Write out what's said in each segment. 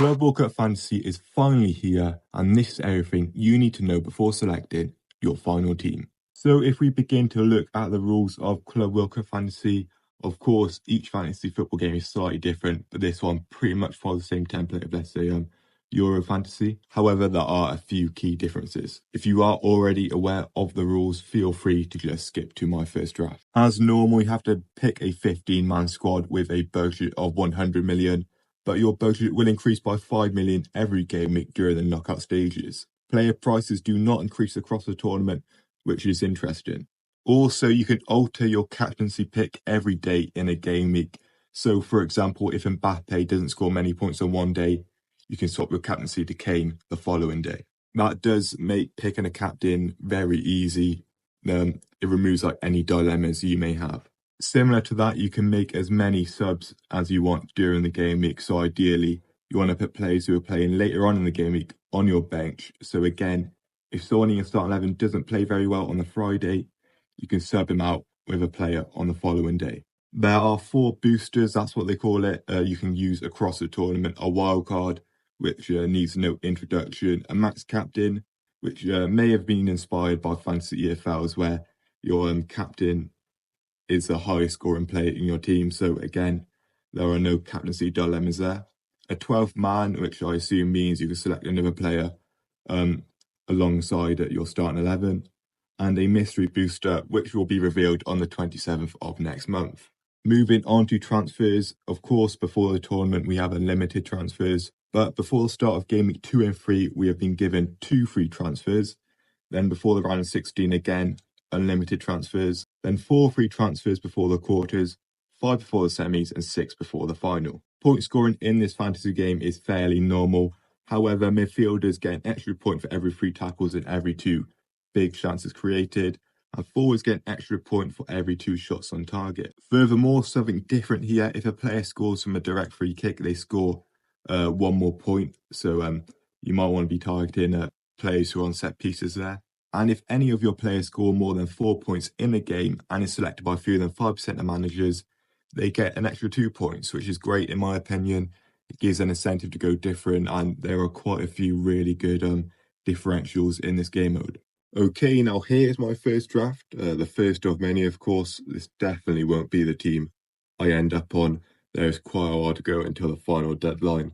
Club World Cup Fantasy is finally here, and this is everything you need to know before selecting your final team. So if we begin to look at the rules of Club World Cup Fantasy, of course, each fantasy football game is slightly different, but this one pretty much follows the same template of, let's say, Euro Fantasy. However, there are a few key differences. If you are already aware of the rules, feel free to just skip to my first draft. As normal, you have to pick a 15-man squad with a budget of 100 million, but your budget will increase by 5 million every game week during the knockout stages. Player prices do not increase across the tournament, which is interesting. Also, you can alter your captaincy pick every day in a game week. So, for example, if Mbappe doesn't score many points on one day, you can swap your captaincy to Kane the following day. That does make picking a captain very easy. It removes any dilemmas you may have. Similar to that, you can make as many subs as you want during the game week. So ideally, you want to put players who are playing later on in the game week on your bench. So again, if someone in your starting 11 doesn't play very well on the Friday, you can sub him out with a player on the following day. There are 4 boosters, that's what they call it. You can use across the tournament: a wild card, which needs no introduction; a max captain, which may have been inspired by Fantasy EFLs, where your captain is the highest scoring player in your team. So again, there are no captaincy dilemmas there. A 12th man, which I assume means you can select another player alongside your starting 11. And a mystery booster, which will be revealed on the 27th of next month. Moving on to transfers, of course, before the tournament, we have unlimited transfers. But before the start of game week 2 and 3, we have been given 2 free transfers. Then before the round of 16, again, unlimited transfers. Then 4 free transfers before the quarters, 5 before the semis, and 6 before the final. Point scoring in this fantasy game is fairly normal. However, midfielders get an extra point for every 3 tackles and every 2 big chances created, and forwards get an extra point for every 2 shots on target. Furthermore, something different here: if a player scores from a direct free kick, they score 1 more point. So you might want to be targeting players who are on set pieces there. And if any of your players score more than 4 points in a game and is selected by fewer than 5% of managers, they get an extra 2 points, which is great in my opinion. It gives an incentive to go different, and there are quite a few really good differentials in this game mode. Okay, now here's my first draft, the first of many, of course. This definitely won't be the team I end up on. There's quite a while to go until the final deadline.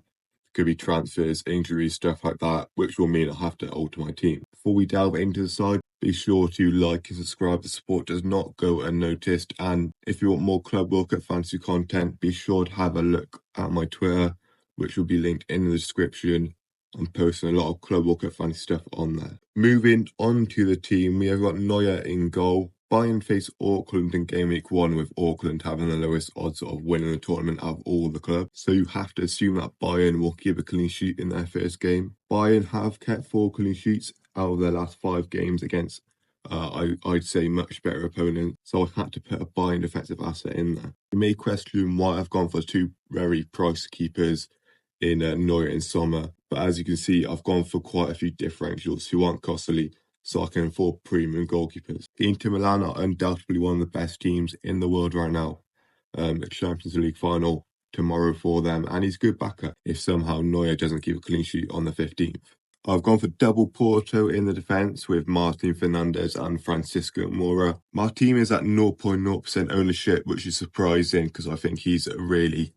Could be transfers, injuries, stuff like that, which will mean I'll have to alter my team. Before we delve into the side, be sure to like and subscribe. The support does not go unnoticed. And if you want more Club World Cup Fantasy content, be sure to have a look at my Twitter, which will be linked in the description. I'm posting a lot of Club World Cup Fantasy stuff on there. Moving on to the team, we have got Neuer in goal. Bayern face Auckland in game week 1, with Auckland having the lowest odds of winning the tournament out of all the clubs. So you have to assume that Bayern will keep a clean sheet in their first game. Bayern have kept 4 clean sheets out of their last 5 games against, I'd say, much better opponents. So I had to put a Bayern defensive asset in there. You may question why I've gone for 2 very priced keepers in Neuer and Sommer, but as you can see, I've gone for quite a few differentials who aren't costly, so I can afford premium goalkeepers. Inter Milan are undoubtedly one of the best teams in the world right now. A Champions League final tomorrow for them, and he's good backup if somehow Neuer doesn't keep a clean sheet on the 15th. I've gone for double Porto in the defence with Martin Fernandes and Francisco Moura. My team is at 0.0% ownership, which is surprising because I think he's a really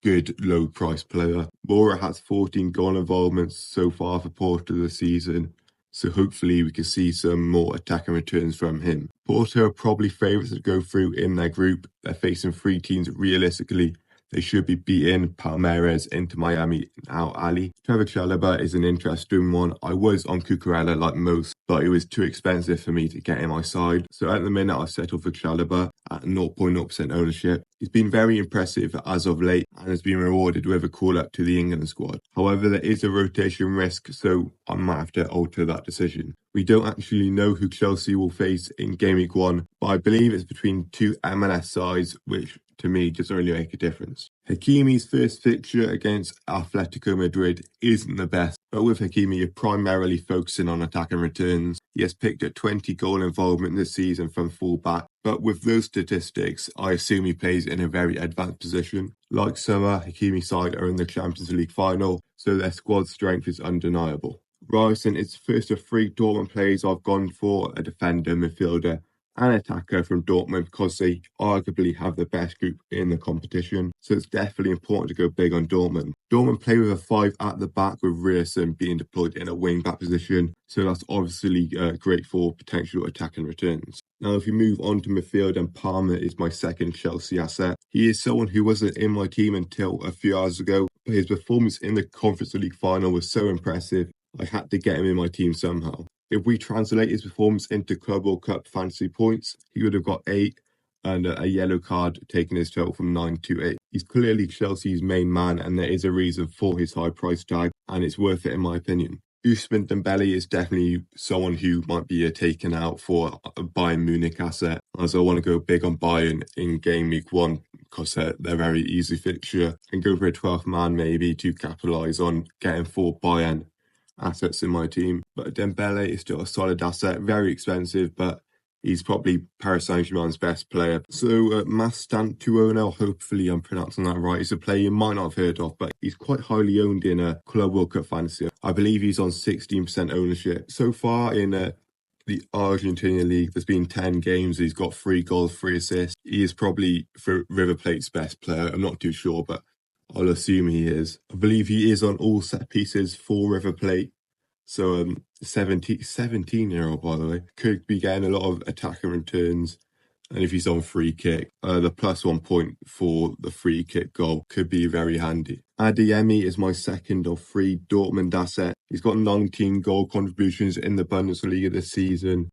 good low price player. Moura has 14 goal involvements so far for Porto this season, so hopefully we can see some more attacking returns from him. Porto are probably favourites to go through in their group. They're facing 3 teams realistically. They should be beating Palmeiras, Inter Miami, and Al Ahly. Trevor Chalobah is an interesting one. I was on Cucurella like most, but it was too expensive for me to get in my side. So at the minute, I've settled for Chalobah at 0.0% ownership. He's been very impressive as of late and has been rewarded with a call-up to the England squad. However, there is a rotation risk, so I might have to alter that decision. We don't actually know who Chelsea will face in game week 1, but I believe it's between 2 MLS sides, which to me doesn't really make a difference. Hakimi's first fixture against Atletico Madrid isn't the best, but with Hakimi, you're primarily focusing on attacking returns. He has picked up 20 goal involvement this season from full-back, but with those statistics, I assume he plays in a very advanced position. Like Summer, Hakimi's side are in the Champions League final, so their squad strength is undeniable. Ryerson is the first of 3 Dortmund players I've gone for, a defender, midfielder, and attacker from Dortmund because they arguably have the best group in the competition. So it's definitely important to go big on Dortmund. Dortmund play with a 5 at the back with Ryerson being deployed in a wing-back position. So that's obviously great for potential attack and returns. Now, if we move on to midfield, and Palmer is my second Chelsea asset. He is someone who wasn't in my team until a few hours ago, but his performance in the Conference League final was so impressive, I had to get him in my team somehow. If we translate his performance into Club World Cup fantasy points, he would have got 8 and a yellow card, taking his total from 9 to 8. He's clearly Chelsea's main man, and there is a reason for his high price tag, and it's worth it in my opinion. Ousmane Dembele is definitely someone who might be taken out for a Bayern Munich asset, as I want to go big on Bayern in game week 1 because they're very easy fixture, and go for a 12th man maybe to capitalise on getting 4 Bayern assets in my team. But Dembele is still a solid asset, very expensive, but he's probably Paris Saint-Germain's best player. So Mastantuono, hopefully I'm pronouncing that right, is a player you might not have heard of, but he's quite highly owned in a Club World Cup fantasy. I believe he's on 16% ownership. So far in the Argentinian league, there's been 10 games. He's got 3 goals, 3 assists. He is probably for River Plate's best player. I'm not too sure, but I'll assume he is. I believe he is on all set pieces for River Plate. So 17-year-old, by the way, could be getting a lot of attack and returns. And if he's on free kick, the +1 point for the free kick goal could be very handy. Adeyemi is my second of 3 Dortmund asset. He's got 19 goal contributions in the Bundesliga this season.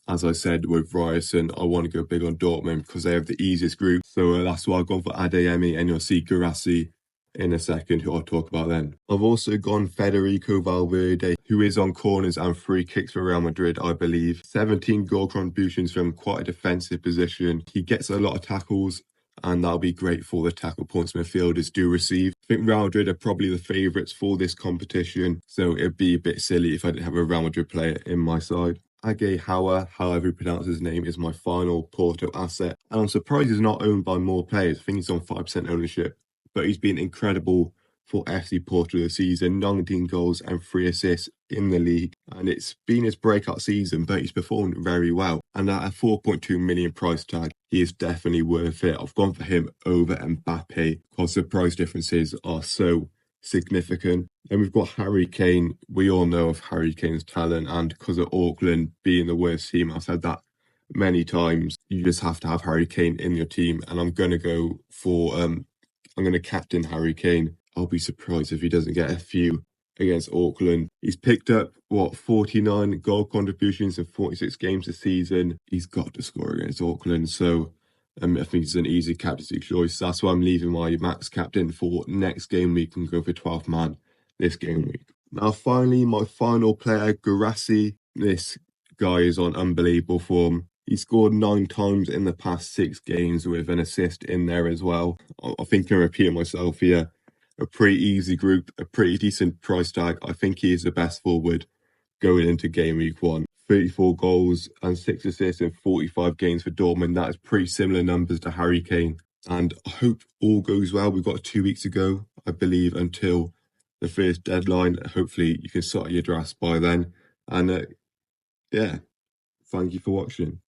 As I said with Ryerson, I want to go big on Dortmund because they have the easiest group. So that's why I've gone for Adeyemi, and you'll see Guirassy in a second, who I'll talk about then. I've also gone Federico Valverde, who is on corners and free kicks for Real Madrid, I believe. 17 goal contributions from quite a defensive position. He gets a lot of tackles, and that'll be great for the tackle points midfielders do receive. I think Real Madrid are probably the favourites for this competition, so it'd be a bit silly if I didn't have a Real Madrid player in my side. Age Hauer, however you pronounce his name, is my final Porto asset, and I'm surprised he's not owned by more players. I think he's on 5% ownership, but he's been incredible for FC Porto this season. 19 goals and 3 assists in the league, and it's been his breakout season, but he's performed very well. And at a 4.2 million price tag, he is definitely worth it. I've gone for him over Mbappe because the price differences are so significant. And we've got Harry Kane. We all know of Harry Kane's talent, and because of Auckland being the worst team, I've said that many times, you just have to have Harry Kane in your team, and I'm going to go for I'm going to captain Harry Kane. I'll be surprised if he doesn't get a few against Auckland. He's picked up, 49 goal contributions in 46 games this season. He's got to score against Auckland, so I think it's an easy captaincy choice. That's why I'm leaving my max captain for next game week and go for 12th man this game week. Now, finally, my final player, Guirassy. This guy is on unbelievable form. He scored 9 times in the past 6 games with an assist in there as well. I think I'm repeating myself here. A pretty easy group, a pretty decent price tag. I think he is the best forward going into game week 1. 34 goals and 6 assists in 45 games for Dortmund. That is pretty similar numbers to Harry Kane. And I hope all goes well. We've got 2 weeks to go, I believe, until the first deadline. Hopefully you can sort your drafts by then. And yeah, thank you for watching.